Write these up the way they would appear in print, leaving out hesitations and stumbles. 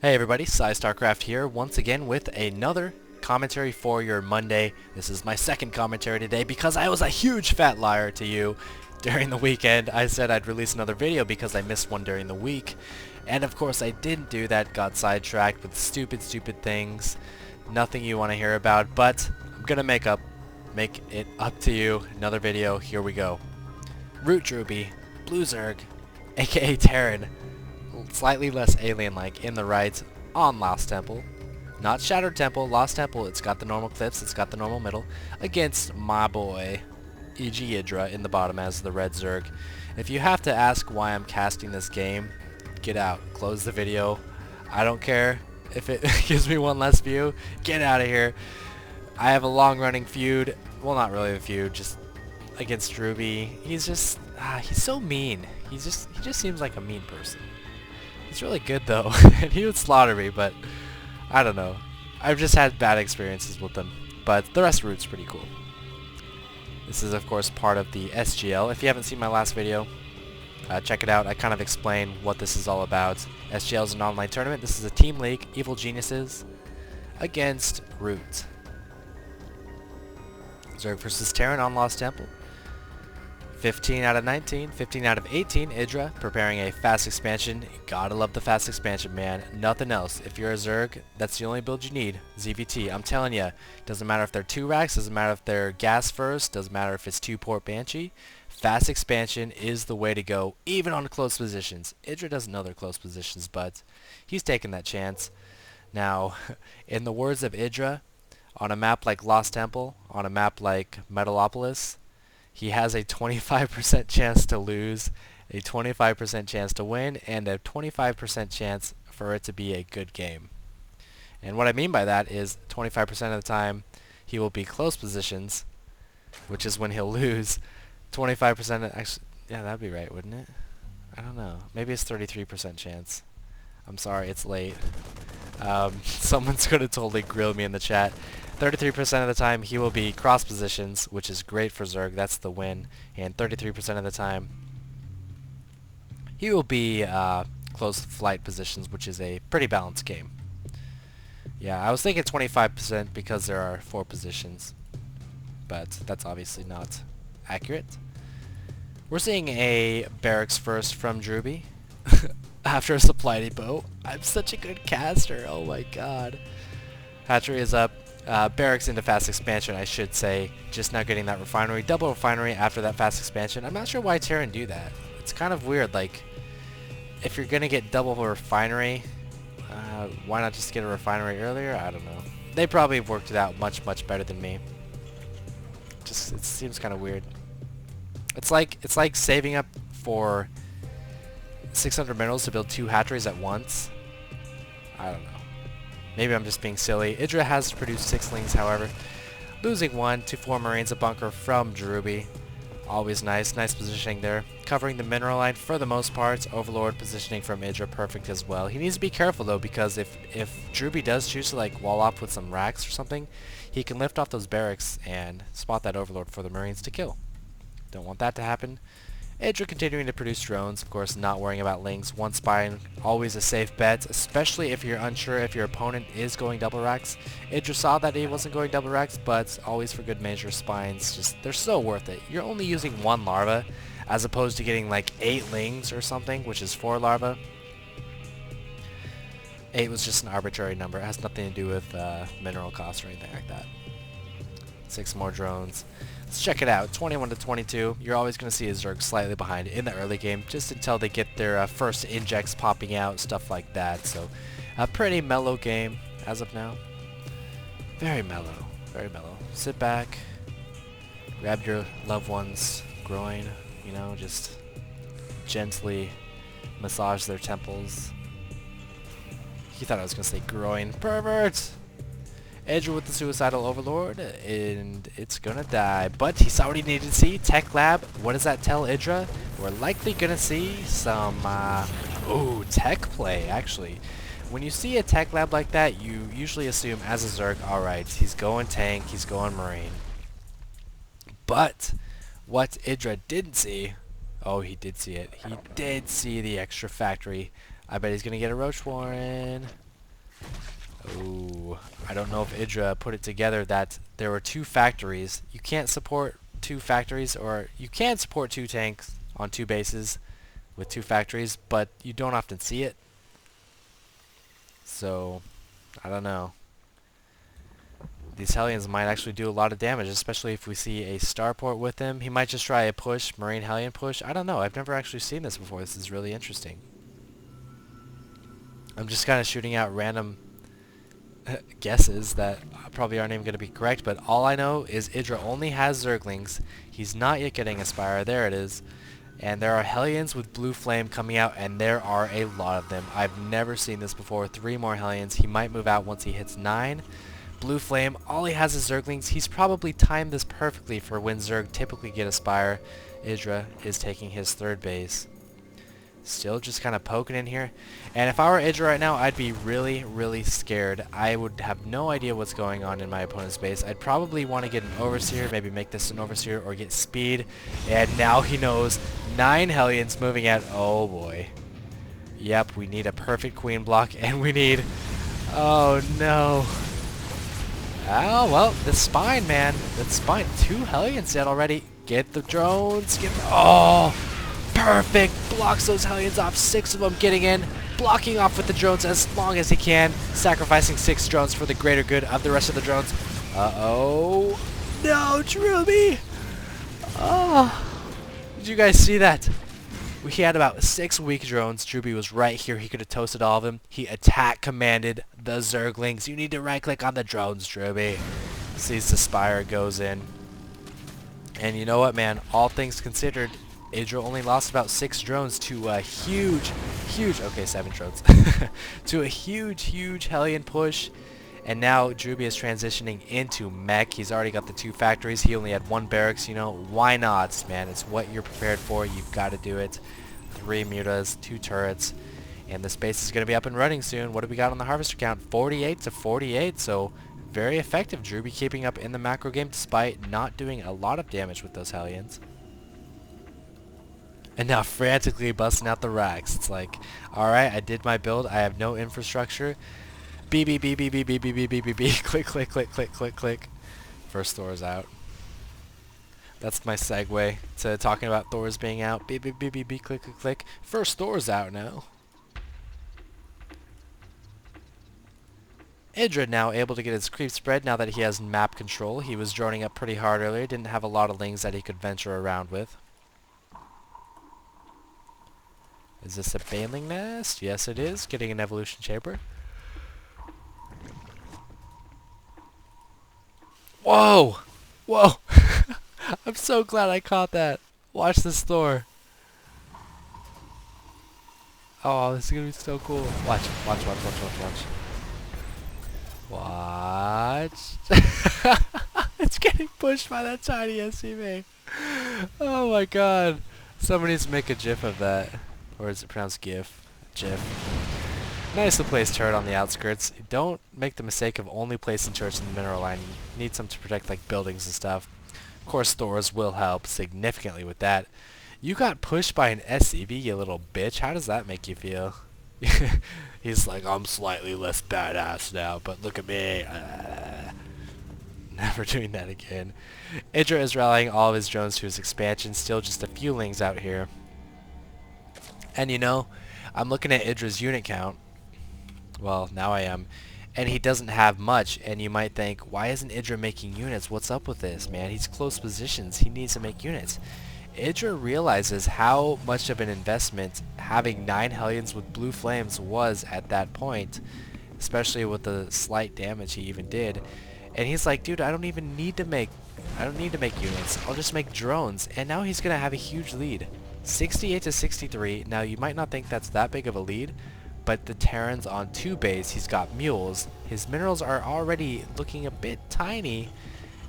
Hey everybody, PsyStarcraft here once again with another commentary for your Monday. This is my second commentary today because I was a huge fat liar to you during the weekend. I said I'd release another video because I missed one during the week. And of course I didn't do that, got sidetracked with stupid things. Nothing you want to hear about, but I'm gonna make it up to you. Another video, here we go. Root Drewbie, Blue Zerg, aka Terran. Slightly less alien-like in the right on Lost Temple. Not Shattered Temple, Lost Temple, it's got the normal cliffs, it's got the normal middle, against my boy EGIdrA in the bottom as the red Zerg. If you have to ask why I'm casting this game, get out, close the video. I don't care if it gives me one less view, get out of here. I have a long-running feud, well not really a feud, just against Drewbie. He's just, he's so mean. He just seems like a mean person. He's really good though, and he would slaughter me, but I don't know. I've just had bad experiences with him, but the rest of Root's pretty cool. This is of course part of the SGL. If you haven't seen my last video, check it out. I kind of explain what this is all about. SGL is an online tournament. This is a team league, Evil Geniuses against Root. Zerg versus Terran on Lost Temple. 15 out of 19, 15 out of 18, EGIdrA, preparing a fast expansion. You gotta love the fast expansion, man. Nothing else. If you're a Zerg, that's the only build you need. ZVT. I'm telling you, doesn't matter if they're 2 racks, doesn't matter if they're gas first, doesn't matter if it's 2 port Banshee. Fast expansion is the way to go, even on close positions. EGIdrA doesn't know their close positions, but he's taking that chance. Now, in the words of EGIdrA, on a map like Lost Temple, on a map like Metalopolis, he has a 25% chance to lose, a 25% chance to win, and a 25% chance for it to be a good game. And what I mean by that is 25% of the time he will be close positions, which is when he'll lose. 25%, actually, yeah, that'd be right, wouldn't it? I don't know. Maybe it's 33% chance. I'm sorry, it's late. Someone's going to totally grill me in the chat. 33% of the time he will be cross positions, which is great for Zerg, that's the win. And 33% of the time he will be close flight positions, which is a pretty balanced game. Yeah, I was thinking 25% because there are 4 positions, but that's obviously not accurate. We're seeing a barracks first from Drewbie after a supply depot. I'm such a good caster, oh my god. Hatchery is up. Barracks into fast expansion, I should say. Just now getting that refinery. Double refinery after that fast expansion. I'm not sure why Terran do that. It's kind of weird. Like, if you're going to get double refinery, why not just get a refinery earlier? I don't know. They probably have worked it out much better than me. Just, it seems kind of weird. It's like saving up for 600 minerals to build 2 hatcheries at once. I don't know. Maybe I'm just being silly. EGIdrA has produced 6 lings, however. Losing 1 to 4 Marines, a bunker from Drewbie. Always nice. Nice positioning there. Covering the mineral line for the most part. Overlord positioning from EGIdrA perfect as well. He needs to be careful though, because if Drewbie does choose to like wall off with some racks or something, he can lift off those barracks and spot that Overlord for the Marines to kill. Don't want that to happen. EGIdrA continuing to produce drones, of course not worrying about lings. 1 spine, always a safe bet, especially if you're unsure if your opponent is going double racks. EGIdrA saw that he wasn't going double racks, but always for good measure, spines, just, they're so worth it. You're only using 1 larva, as opposed to getting like 8 lings or something, which is 4 larva. 8 was just an arbitrary number, it has nothing to do with mineral costs or anything like that. 6 more drones. Let's check it out. 21 to 22. You're always going to see a Zerg slightly behind in the early game, just until they get their first injects popping out, stuff like that. So, a pretty mellow game as of now. Very mellow. Very mellow. Sit back, grab your loved one's groin, you know, just gently massage their temples. He thought I was going to say groin. Pervert! EGIdrA with the Suicidal Overlord, and it's gonna die. But he saw what he needed to see. Tech Lab, what does that tell EGIdrA? We're likely gonna see some, tech play, actually. When you see a Tech Lab like that, you usually assume as a Zerg, alright, he's going tank, he's going Marine. But, what EGIdrA didn't see, oh, he did see it. He did see the extra factory. I bet he's gonna get a Roach Warren. Ooh, I don't know if EGIdrA put it together that there were 2 factories. You can't support 2 factories, or you can support 2 tanks on 2 bases with 2 factories, but you don't often see it. So, I don't know. These Hellions might actually do a lot of damage, especially if we see a starport with him. He might just try a push, Marine Hellion push. I don't know. I've never actually seen this before. This is really interesting. I'm just kind of shooting out random guesses that probably aren't even going to be correct, but all I know is EGIdrA only has Zerglings. He's not yet getting a Spire. There it is. And there are Hellions with blue flame coming out, and there are a lot of them. I've never seen this before. 3 more Hellions. He might move out once he hits 9. Blue flame. All he has is Zerglings. He's probably timed this perfectly for when Zerg typically get a Spire. EGIdrA is taking his 3rd base. Still just kind of poking in here. And if I were EGIdrA right now, I'd be really, really scared. I would have no idea what's going on in my opponent's base. I'd probably want to get an Overseer, maybe make this an Overseer, or get speed. And now he knows 9 Hellions moving out. Oh boy. Yep, we need a perfect queen block, and we need... Oh no. Oh, well, the spine, man. The spine. 2 Hellions dead already. Get the drones. Get the... Oh! Perfect! Blocks those Hellions off. 6 of them getting in. Blocking off with the drones as long as he can. Sacrificing 6 drones for the greater good of the rest of the drones. Uh-oh. No, Drewbie! Oh. Did you guys see that? He had about 6 weak drones. Drewbie was right here. He could have toasted all of them. He attack commanded the Zerglings. You need to right-click on the drones, Drewbie. Sees the Spire, goes in. And you know what, man? All things considered, EGIdrA only lost about 6 drones to a huge, okay, 7 drones, to a huge Hellion push. And now Drewbie is transitioning into mech. He's already got the 2 factories. He only had 1 barracks. You know, why not, man? It's what you're prepared for. You've got to do it. 3 mutas, 2 turrets, and this base is going to be up and running soon. What do we got on the harvester count? 48 to 48, so very effective. Drewbie keeping up in the macro game despite not doing a lot of damage with those Hellions. And now frantically busting out the racks. It's like, alright, I did my build. I have no infrastructure. Beep, beep, beep, beep, beep, beep, beep, beep, beep, beep, beep. Click, click, click, click, click, click. First Thor's out. That's my segue to talking about Thor's being out. Beep, beep, beep, beep, beep, click, click, click. First Thor's out now. EGIdrA now able to get his creep spread now that he has map control. He was droning up pretty hard earlier. Didn't have a lot of lings that he could venture around with. Is this a Baneling nest? Yes, it is. Getting an evolution chamber. Whoa! Whoa! I'm so glad I caught that. Watch this Thor. Oh, this is gonna be so cool. Watch, watch, watch, watch, watch, watch. Watch. It's getting pushed by that tiny SCV. Oh my god. Somebody needs to make a GIF of that. Or is it pronounced GIF? GIF. Nicely placed turret on the outskirts. Don't make the mistake of only placing turrets in the mineral line. You need some to protect like buildings and stuff. Of course, Thor's will help significantly with that. You got pushed by an SCV, you little bitch. How does that make you feel? He's like, I'm slightly less badass now, but look at me. Never doing that again. EGIdrA is rallying all of his drones to his expansion. Still just a few lings out here. And you know, I'm looking at EGIdRA's unit count. Well, now I am. And he doesn't have much, and you might think, why isn't EGIdRA making units? What's up with this, man? He's close positions. He needs to make units. EGIdRA realizes how much of an investment having 9 Hellions with blue flames was at that point, especially with the slight damage he even did. And he's like, dude, I don't need to make units. I'll just make drones. And now he's gonna have a huge lead. 68 to 63. Now you might not think that's that big of a lead, but the Terran's on 2 base. He's got mules. His minerals are already looking a bit tiny,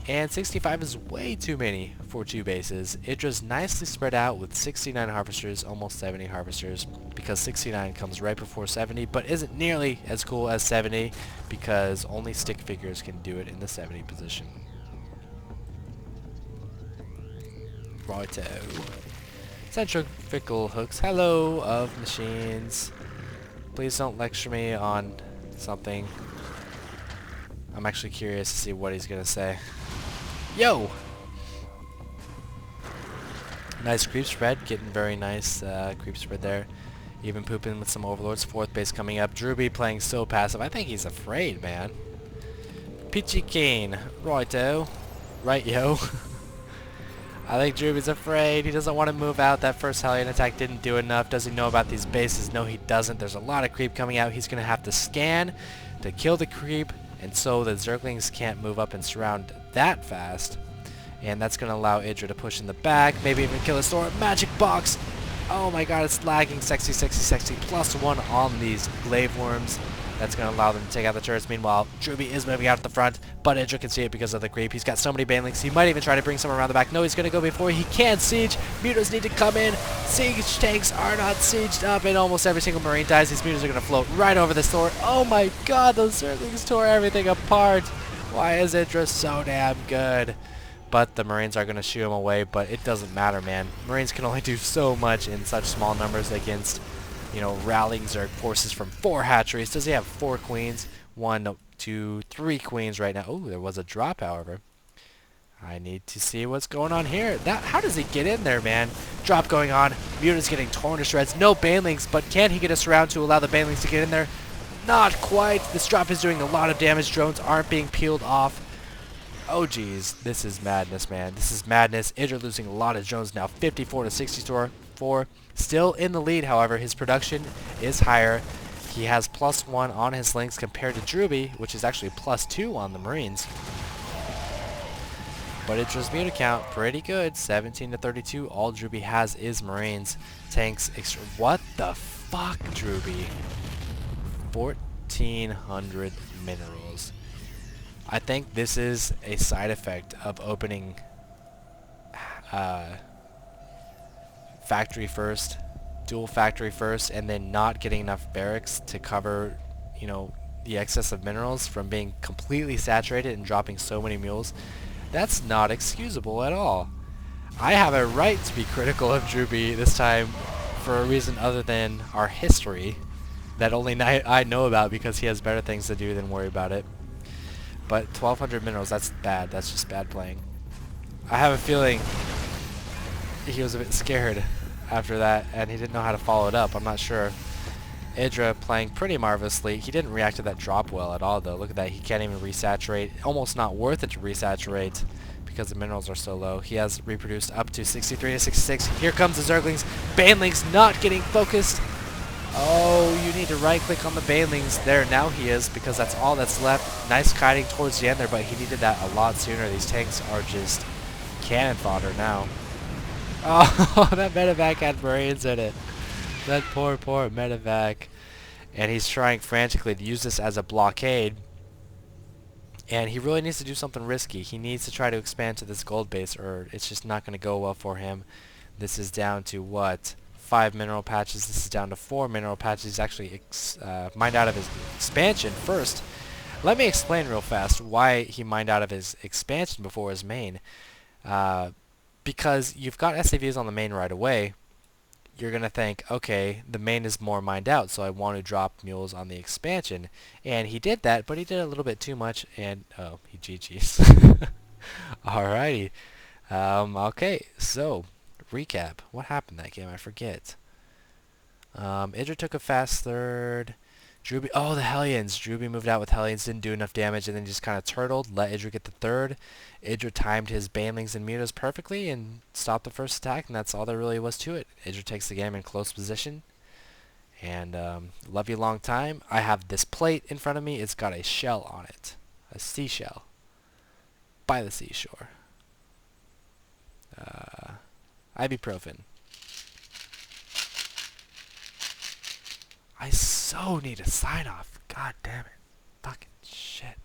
and 65 is way too many for 2 bases. EGIdRA's nicely spread out with 69 harvesters, almost 70 harvesters, because 69 comes right before 70, but isn't nearly as cool as 70 because only stick figures can do it in the 70 position. Righto. Centrifugal hooks. Hello of machines. Please don't lecture me on something. I'm actually curious to see what he's gonna say. Yo! Nice creep spread, getting very nice creep spread there. Even pooping with some overlords. 4th base coming up. Drewbie playing so passive. I think he's afraid, man. Peachy Keen. Righto. Right, yo. I think Drewbie's afraid. He doesn't want to move out. That first Hellion attack didn't do enough. Does he know about these bases? No, he doesn't. There's a lot of creep coming out. He's going to have to scan to kill the creep, and so the Zerglings can't move up and surround that fast. And that's going to allow EGIdrA to push in the back, maybe even kill a store. Magic box! Oh my god, it's lagging. Sexy, sexy, sexy. +1 on these glaive worms. That's going to allow them to take out the turrets. Meanwhile, Drewbie is moving out at the front, but EGIdrA can see it because of the creep. He's got so many banelings. He might even try to bring someone around the back. No, he's going to go before he can siege. Mutas need to come in. Siege tanks are not sieged up, and almost every single Marine dies. These mutas are going to float right over this sword. Oh my god, those Zerglings tore everything apart. Why is EGIdrA so damn good? But the Marines are going to shoo him away, but it doesn't matter, man. Marines can only do so much in such small numbers against, you know, rallying Zerg forces from 4 hatcheries. Does he have 4 queens? 1, 2, 3 queens right now. Oh, there was a drop, however. I need to see what's going on here. How does he get in there, man? Drop going on. Muta's getting torn to shreds. No banelings, but can he get us around to allow the banelings to get in there? Not quite. This drop is doing a lot of damage. Drones aren't being peeled off. Oh geez, this is madness, man. This is madness. EGIdrA losing a lot of drones now, 54 to 64. Still in the lead, however. His production is higher. He has +1 on his links compared to Drewbie, which is actually +2 on the Marines. But EGIdRA's muta count pretty good, 17 to 32. All Drewbie has is Marines. Tanks extra. What the fuck, Drewbie? 1,400 minerals. I think this is a side effect of opening factory first, dual factory first, and then not getting enough barracks to cover, you know, the excess of minerals from being completely saturated and dropping so many mules. That's not excusable at all. I have a right to be critical of Drewbie this time for a reason other than our history that only I know about because he has better things to do than worry about it. But 1,200 minerals, that's bad. That's just bad playing. I have a feeling he was a bit scared after that, and he didn't know how to follow it up. I'm not sure. EGIdrA playing pretty marvelously. He didn't react to that drop well at all, though. Look at that. He can't even resaturate. Almost not worth it to resaturate because the minerals are so low. He has reproduced up to 63 to 66. Here comes the Zerglings. Banelings not getting focused. Oh, you need to right-click on the banelings. There, now he is, because that's all that's left. Nice kiting towards the end there, but he needed that a lot sooner. These tanks are just cannon fodder now. Oh, that medevac had Marines in it. That poor medevac. And he's trying frantically to use this as a blockade. And he really needs to do something risky. He needs to try to expand to this gold base, or it's just not going to go well for him. This is down to what? 5 mineral patches. This is down to 4 mineral patches. He's actually mined out of his expansion first. Let me explain real fast why he mined out of his expansion before his main. Because you've got SCVs on the main right away. You're going to think, okay, the main is more mined out, so I want to drop mules on the expansion. And he did that, but he did a little bit too much, and, oh, he GG's. Alrighty. Okay, so recap. What happened that game? I forget. EGIdrA took a fast third. Drewbie, oh, the Hellions. Drewbie moved out with Hellions, didn't do enough damage, and then just kind of turtled, let EGIdrA get the third. EGIdrA timed his banelings and mutas perfectly and stopped the first attack, and that's all there really was to it. EGIdrA takes the game in close position. And love you long time. I have this plate in front of me. It's got a shell on it. A seashell. By the seashore. Ibuprofen. I so need a sign off. God damn it. Fucking shit.